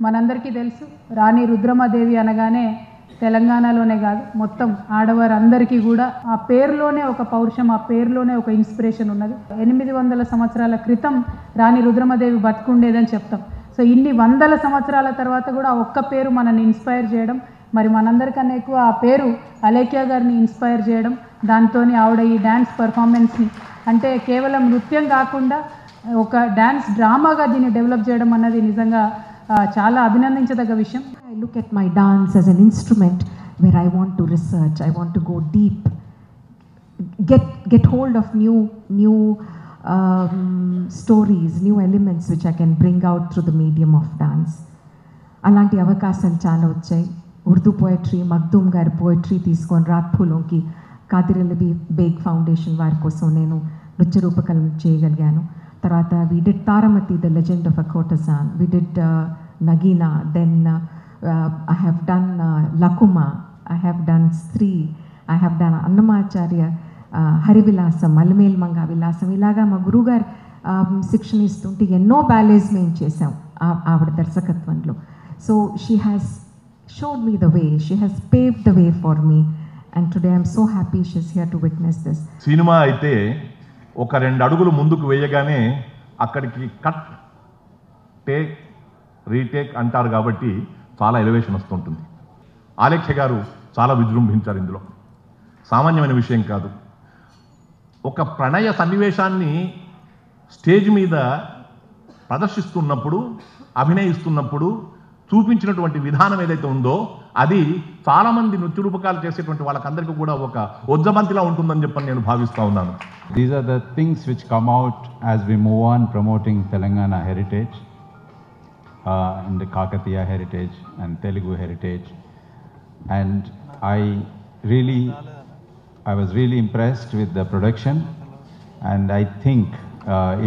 మనందరికీ తెలుసు రాణి రుద్రమదేవి అనగానే తెలంగాణలోనే కాదు మొత్తం ఆడవారందరికీ కూడా ఆ పేరులోనే ఒక పౌరుషం, ఆ పేరులోనే ఒక ఇన్స్పిరేషన్ ఉన్నది. 800 సంవత్సరాల క్రితం రాణి రుద్రమదేవి బతుకుండేదని చెప్తాం. సో ఇన్ని వందల సంవత్సరాల తర్వాత కూడా ఒక్క పేరు మనల్ని ఇన్స్పైర్ చేయడం, మరి మనందరికన్నా ఎక్కువ ఆ పేరు అలేఖ్య గారిని ఇన్స్పైర్ చేయడం, దాంతో ఆవిడ ఈ డ్యాన్స్ పర్ఫార్మెన్స్ని అంటే కేవలం నృత్యం కాకుండా ఒక డ్యాన్స్ డ్రామాగా దీన్ని డెవలప్ చేయడం అన్నది నిజంగా చాలా అభినందించదగ్గ విషయం. I look at my dance as an instrument where I want to research, I want to go deep, get hold of new stories, new elements which I can bring out through the medium of dance. అలాంటి అవకాశాలు చాలా వచ్చాయి. Urdu poetry, Makhdoom గారి poetry తీసుకొని రాత్ ఫూలోంకి కాదిరెల్లి Baig foundation వారి కోసం నేను నృత్య రూపకల్పన చేయగలిగాను. తర్వాత we did Taramati the legend of a కోటసాన్, we did Nagina, then I have done Lakuma, I have done Stree, I have done Annamacharya Harivilasam, Alamel Manga Vilasam. ఇలాగా మా గురువుగారు శిక్షణ ఇస్తుంటే ఎన్నో బ్యాలేస్ మేము చేసాం ఆవిడ దర్శకత్వంలో. So she has showed me the way, she has paved the way for me, and today I'm so happy she's here to witness this. Cinema అయితే ఒక 2 అడుగులు ముందుకు వేయగానే అక్కడికి కట్, టేక్, రీటేక్ అంటారు కాబట్టి చాలా ఎలివేషన్ వస్తుంటుంది. ఆలేఖ్య గారు చాలా విజృంభించారు. ఇందులో సామాన్యమైన విషయం కాదు. ఒక ప్రణయ సన్నివేశాన్ని స్టేజ్ మీద ప్రదర్శిస్తున్నప్పుడు, అభినయిస్తున్నప్పుడు చూపించినటువంటి విధానం ఏదైతే ఉందో అది చాలామంది నృత్య రూపకాలు చేసేటువంటి వాళ్ళకందరికీ కూడా ఒక ఉజ్జబంతిలా ఉంటుందని చెప్పని నేను భావిస్తూ ఉన్నాను. These are the things which come out as we move on promoting Telangana heritage and the Kakatiya heritage and Telugu heritage. And I was really impressed with the production, and I think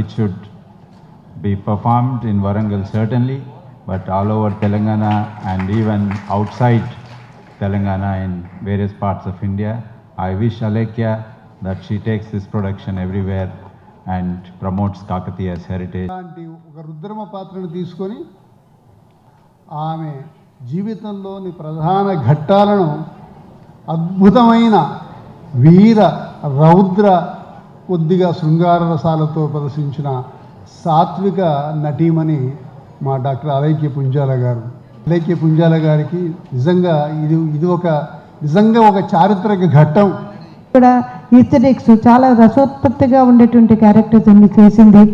it should be performed in Warangal certainly, but all over Telangana and even outside Telangana in various parts of India. I wish Alekhya that she takes this production everywhere and promotes Kakatiya's heritage. ఒక రుద్రమ పాత్రను తీసుకొని ఆమె జీవితంలోని ప్రధాన ఘట్టాలను అద్భుతమైన వీర రౌద్ర కొద్దిగా శృంగార రసాలతో ప్రదర్శించిన సాత్విక నటీమణి మా డాక్టర్ అలేఖ్య పుంజాల గారు. అలేఖ్య పుంజాల గారికి నిజంగా నిజంగా ఒక చారిత్రక ఘట్టం. ఇక్కడ ఈస్థెటిక్స్ చాలా రసోత్పత్తిగా ఉండేటువంటి క్యారెక్టర్స్ అన్ని చేసింది.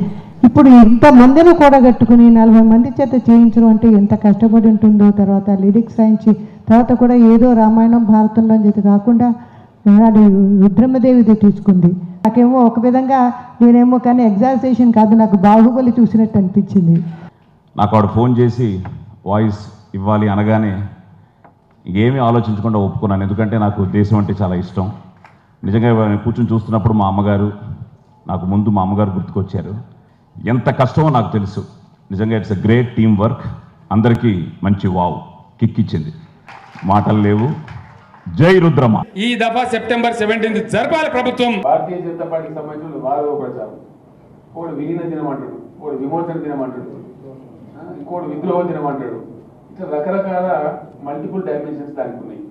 ఇప్పుడు ఇంతమందిని కూడగట్టుకుని 40 మంది చేత చేయించడం అంటే ఎంత కష్టపడి ఉంటుందో. తర్వాత లిరిక్స్ రాయించి తర్వాత కూడా ఏదో రామాయణం భారతంలో చేతి కాకుండా రుద్రమదేవిది తీసుకుంది. నాకేమో ఒక విధంగా నేనేమో కానీ ఎగ్జాల్టేషన్ కాదు, నాకు బాహుబలి చూసినట్టు అనిపించింది. నాకు ఆవిడ ఫోన్ చేసి వాయిస్ ఇవ్వాలి అనగానే ఏమీ ఆలోచించకుండా ఒప్పుకున్నాను. ఎందుకంటే నాకు దేశం అంటే చాలా ఇష్టం. నిజంగా కూర్చొని చూస్తున్నప్పుడు మా అమ్మగారు గుర్తుకొచ్చారు. ఎంత కష్టమో నాకు తెలుసు. నిజంగా it's a great team work. అందరికీ మంచి వావ్ కిక్ ఇచ్చింది, మాటలు లేవు. జై రుద్రమ. ఈ దఫా సెప్టెంబర్ 17 జరపాలి ప్రభుత్వం. భారతీయ జనతా పార్టీకి సంబంధించిన వారు ప్రచారం, ఒకడు విలీన దినమంటాడు, ఒకడు విమోచన దినమంటాడు, ఇంకోటి విద్రోహ దినమంటాడు. ఇట్లా రకరకాల మల్టిపుల్ డైమెన్షన్స్ దానికి ఉన్నాయి.